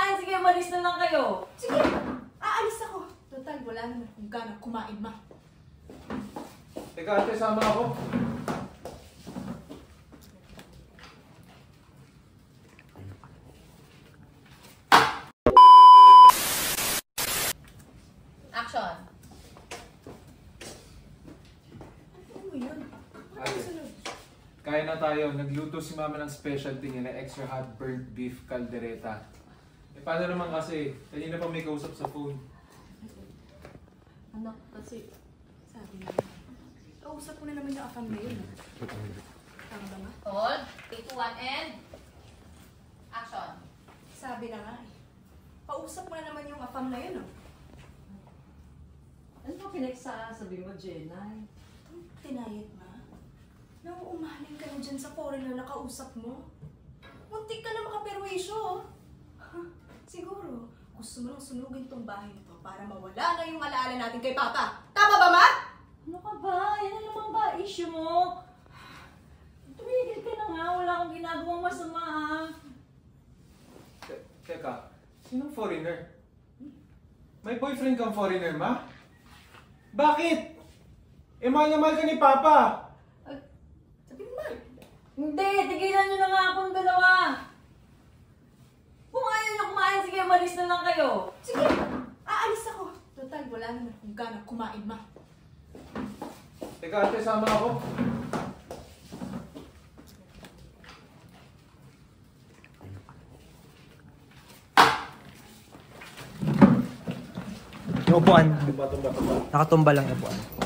kumain, sige, malis na lang kayo. Sige, aalis ako. Total, wala naman kung gano'ng kumain, ma. Teka, ate, sama ako. Action. Ano mo yun? Ate, kaya na tayo. Nagluto si mama ng specialty niya na extra hot burnt beef caldereta. Eh, paano naman kasi? Kanina pa may kausap sa phone. Anak, kasi sabi na, kausap ko na naman yung afam na yun. Tama ba nga? Hold. Take 2, 1, and... Action. Sabi na nga eh. Kausap mo na naman yung afam na yun, oh. Ano ba pinagsasabi mo, Jenay? Tinayet, ma. Nauumaling ka na dyan sa foreigner na kausap mo. Muntik ka na makaperwisyo, oh. Siguro, gusto mo lang sunugin tong bahay nito para mawala na yung alaala natin kay Papa. Tama ba, ma? Ano ka ba? Yan na naman ba issue mo? Tumigil ka na nga. Wala akong ginagawang masama, ha? Teka, sinong foreigner? May boyfriend kang foreigner, ma? Bakit? Eh, mahal na mahal ka ni Papa. Sabi mo, ma. Hindi, tigilan nyo na nga akong dalawa. Kung ayaw nyo kumain, sige, malis na lang kayo. Sige, aalis ako. Total, wala naman kung gano'ng kumain, ma. Teka, ate, sama ako. Yung upuan. Tumba. Nakatumba lang yung upuan.